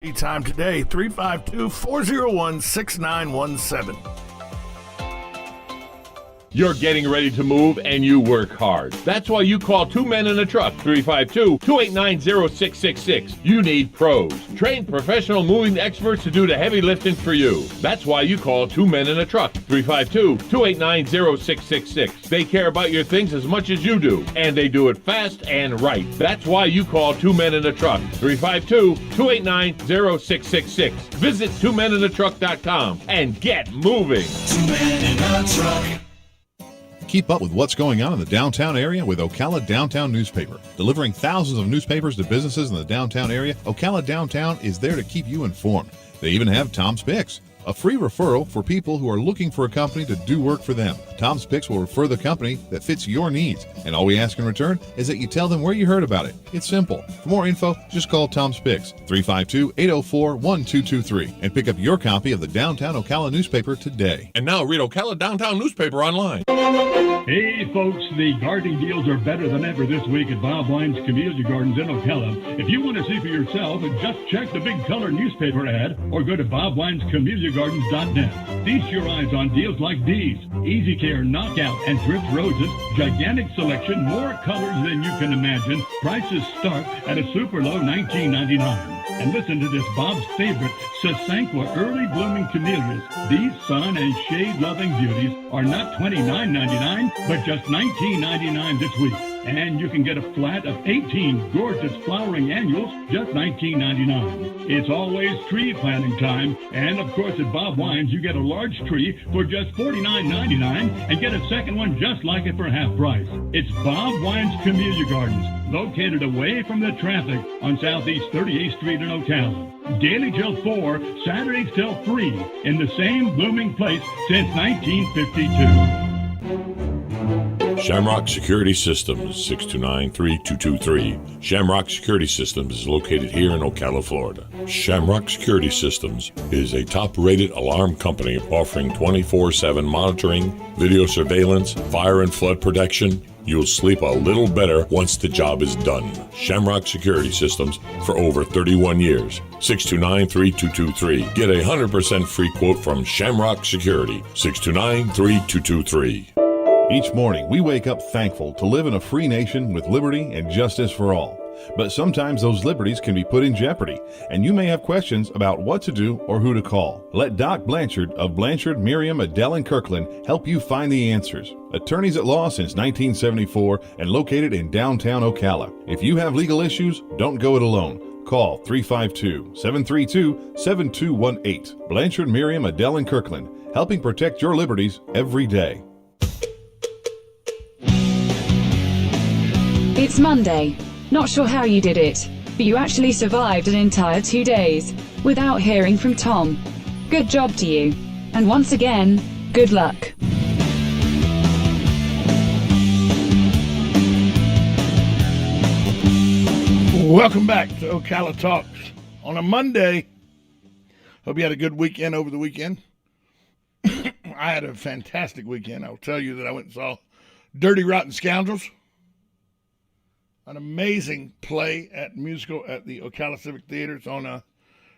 Time today, 352-401-6917. You're getting ready to move and you work hard. That's why you call Two Men in a Truck, 352-289-0666. You need pros. Trained professional moving experts to do the heavy lifting for you. That's why you call Two Men in a Truck, 352-289-0666. They care about your things as much as you do, and they do it fast and right. That's why you call Two Men in a Truck, 352-289-0666. Visit twomeninatruck.com and get moving. Two Men in a Truck. Keep up with what's going on in the downtown area with Ocala Downtown Newspaper. Delivering thousands of newspapers to businesses in the downtown area, Ocala Downtown is there to keep you informed. They even have Tom's Picks, a free referral for people who are looking for a company to do work for them. Tom's Picks will refer the company that fits your needs, and all we ask in return is that you tell them where you heard about it. It's simple. For more info, just call Tom's Picks, 352-804-1223, and pick up your copy of the Downtown Ocala newspaper today. And now read Ocala Downtown newspaper online. Hey folks, the gardening deals are better than ever this week at Bob Wine's Camellia Gardens in Ocala. If you want to see for yourself, just check the big color newspaper ad or go to bobwinescamelliagardens.net. Feast your eyes on deals like these: Easy Care, Knockout, and Thrift Roses. Gigantic selection, more colors than you can imagine. Prices start at a super low $19.99. And listen to this, Bob's favorite, Sasanqua early blooming camellias. These sun and shade loving beauties are not $29.99, but just $19.99 this week. And you can get a flat of 18 gorgeous flowering annuals, just $19.99. It's always tree planting time. And of course at Bob Wines, you get a large tree for just $49.99 and get a second one just like it for half price. It's Bob Wines Camellia Gardens, located away from the traffic on Southeast 38th Street in Ocala. Daily till 4, Saturdays till 3, in the same blooming place since 1952. Shamrock Security Systems, 629-3223. Shamrock Security Systems is located here in Ocala, Florida. Shamrock Security Systems is a top-rated alarm company offering 24/7 monitoring, video surveillance, fire and flood protection. You'll sleep a little better once the job is done. Shamrock Security Systems for over 31 years. 629-3223. Get a 100% free quote from Shamrock Security. 629-3223. Each morning, we wake up thankful to live in a free nation with liberty and justice for all. But sometimes those liberties can be put in jeopardy, and you may have questions about what to do or who to call. Let Doc Blanchard of Blanchard, Miriam, Adele, and Kirkland help you find the answers. Attorneys at law since 1974 and located in downtown Ocala. If you have legal issues, don't go it alone. Call 352-732-7218. Blanchard, Miriam, Adele, and Kirkland, helping protect your liberties every day. It's Monday. Not sure how you did it, but you actually survived an entire 2 days without hearing from Tom. Good job to you. And once again, good luck. Welcome back to Ocala Talks on a Monday. Hope you had a good weekend over the weekend. I had a fantastic weekend. I'll tell you that I went and saw Dirty Rotten Scoundrels, an amazing play at musical at the Ocala Civic Theater. It's on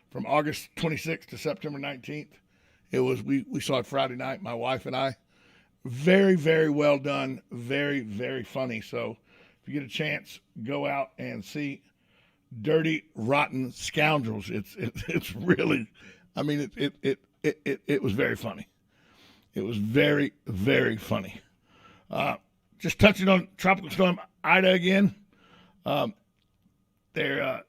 from August 26th to September 19th. It was we saw it Friday night, my wife and I. Very, very well done. Very, very funny. So if you get a chance, go out and see Dirty Rotten Scoundrels. It's really, I mean, it was very funny. It was very, very funny. Just touching on Tropical Storm Ida again. There's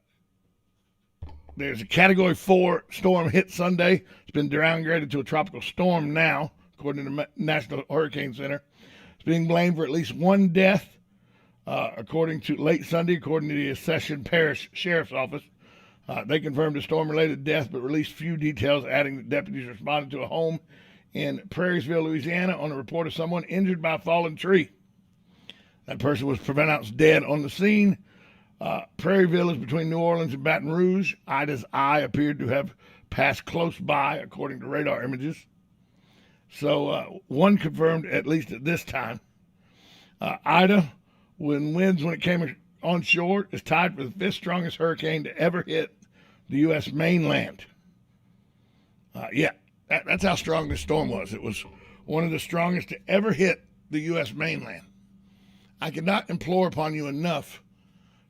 a Category 4 storm hit Sunday. It's been downgraded to a tropical storm now, according to the National Hurricane Center. It's being blamed for at least one death, according to late Sunday, according to the Accession Parish Sheriff's Office. They confirmed a storm-related death, but released few details, adding that deputies responded to a home in Prairiesville, Louisiana, on a report of someone injured by a fallen tree. That person was pronounced dead on the scene. Prairieville is between New Orleans and Baton Rouge. Ida's eye appeared to have passed close by, according to radar images. So one confirmed, at least at this time. Ida, when it came on shore, is tied for the fifth strongest hurricane to ever hit the U.S. mainland. That's how strong this storm was. It was one of the strongest to ever hit the U.S. mainland. I cannot implore upon you enough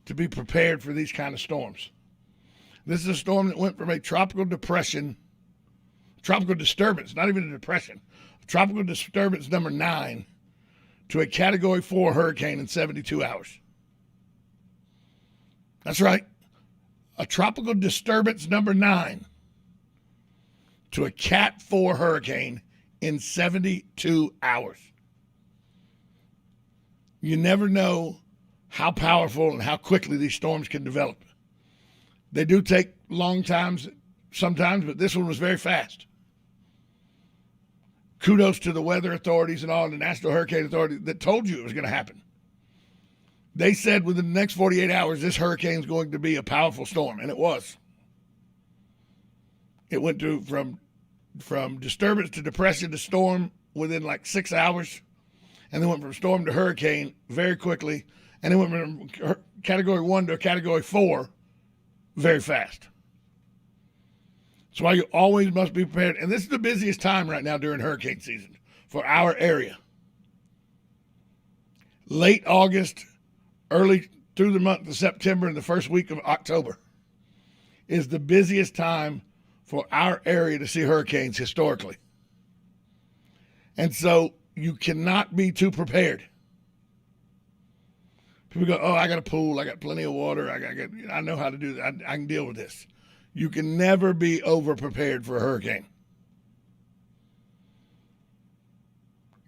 to be prepared for these kind of storms. This is a storm that went from a tropical disturbance, not even a depression, tropical disturbance number 9 to a Category 4 hurricane in 72 hours. That's right. A tropical disturbance number 9 to a Cat 4 hurricane in 72 hours. You never know how powerful and how quickly these storms can develop. They do take long times sometimes, but this one was very fast. Kudos to the weather authorities and all, the National Hurricane Authority that told you it was going to happen. They said within the next 48 hours, this hurricane is going to be a powerful storm, and it was. It went from disturbance to depression to storm within like 6 hours, and then went from storm to hurricane very quickly, and then went from Category 1 to a Category 4 very fast. That's why you always must be prepared. And this is the busiest time right now during hurricane season for our area. Late August, early through the month of September, and the first week of October is the busiest time for our area to see hurricanes historically. And so you cannot be too prepared. People go, oh, I got a pool, I got plenty of water, I know how to do that, I can deal with this. You can never be over-prepared for a hurricane.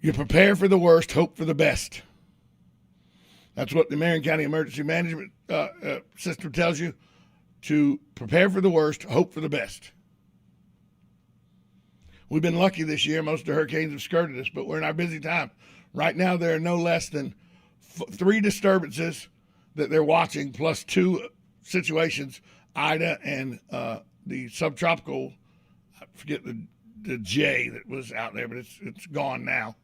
You prepare for the worst, hope for the best. That's what the Marion County Emergency Management System tells you, to prepare for the worst, hope for the best. We've been lucky this year. Most of the hurricanes have skirted us, but we're in our busy time. Right now, there are no less than 3 disturbances that they're watching, plus 2 situations, Ida and the subtropical, I forget the J that was out there, but it's gone now.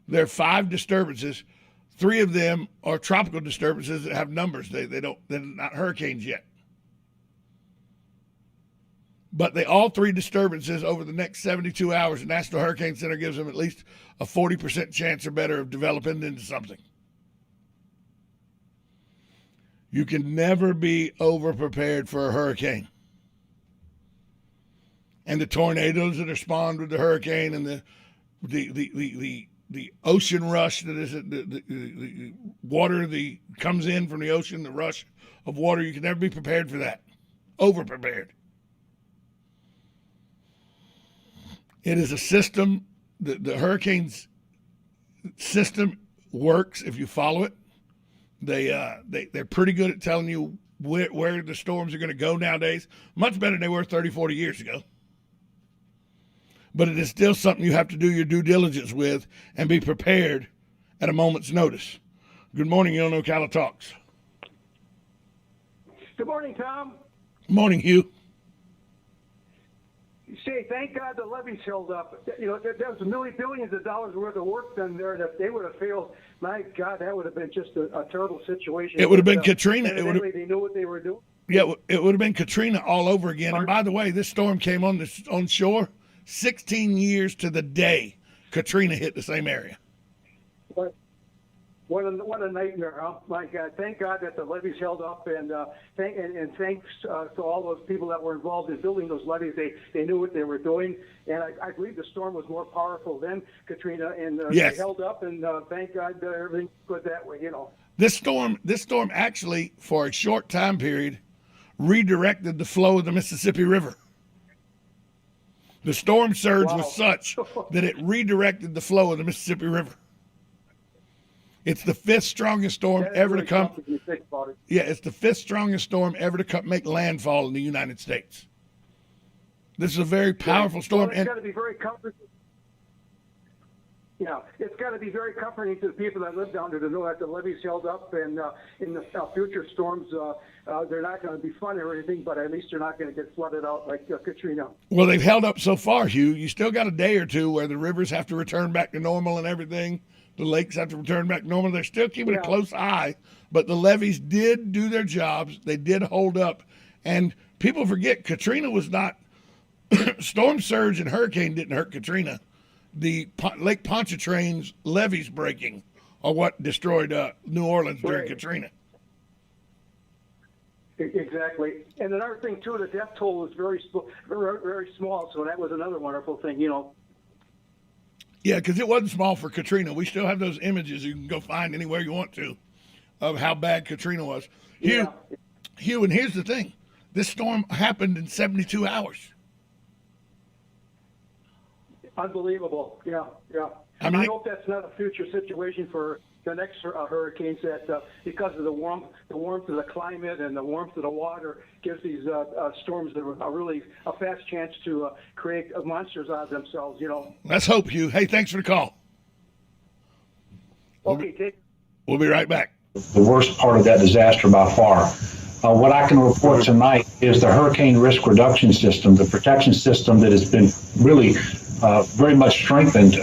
There are 5 disturbances. 3 of them are tropical disturbances that have numbers. They're not hurricanes yet. But all 3 disturbances over the next 72 hours, the National Hurricane Center gives them at least a 40% chance or better of developing into something. You can never be over-prepared for a hurricane. And the tornadoes that respond with the hurricane, and the ocean rush that is the water comes in from the ocean, the rush of water, you can never be prepared for that. Over-prepared. It is a system, the hurricane's system works if you follow it. They're pretty good at telling you where the storms are going to go nowadays. Much better than they were 30, 40 years ago. But it is still something you have to do your due diligence with and be prepared at a moment's notice. Good morning, you're on Ocala Talks. Good morning, Tom. Morning, Hugh. Say, thank God the levees held up. You know, there was billions of dollars worth of work done there. That they would have failed, my God, that would have been just a terrible situation. It would have been Katrina. They knew what they were doing. Yeah, it would have been Katrina all over again. And by the way, this storm came on shore 16 years to the day Katrina hit the same area. What a nightmare, huh? My God, thank God that the levees held up, and thanks to all those people that were involved in building those levees. They knew what they were doing, and I believe the storm was more powerful than Katrina, and yes. They held up, and thank God everything's good that way, you know. This storm actually, for a short time period, redirected the flow of the Mississippi River. The storm surge was such that it redirected the flow of the Mississippi River. It's the 5th strongest storm ever to come. Yeah, it's the 5th strongest storm ever to make landfall in the United States. This is a very powerful storm. It's got to be very comforting. Yeah, it's got to be very comforting to the people that live down there to know that the levees held up, and in the future storms, they're not going to be fun or anything, but at least they're not going to get flooded out like Katrina. Well, they've held up so far, Hugh. You still got a day or two where the rivers have to return back to normal and everything. The lakes have to return back to normal. They're still keeping a close eye, but the levees did do their jobs. They did hold up. And people forget Katrina was not, storm surge and hurricane didn't hurt Katrina. The Lake Pontchartrain's levees breaking are what destroyed New Orleans during Katrina. Exactly. And another thing, too, the death toll was very small, so that was another wonderful thing, you know. Yeah, because it wasn't small for Katrina. We still have those images you can go find anywhere you want to of how bad Katrina was. Hugh, and here's the thing. This storm happened in 72 hours. Unbelievable. Yeah. I mean, I hope that's not a future situation for the next hurricanes, that because of the warmth of the climate and the warmth of the water gives these storms a fast chance to create monsters out of themselves, you know. Let's hope, Hugh. Hey, thanks for the call. Okay, we'll be right back. The worst part of that disaster by far. What I can report tonight is the hurricane risk reduction system, the protection system that has been really very much strengthened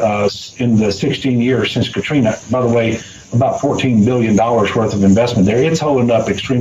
in the 16 years since Katrina. By the way, about $14 billion worth of investment there. It's holding up extremely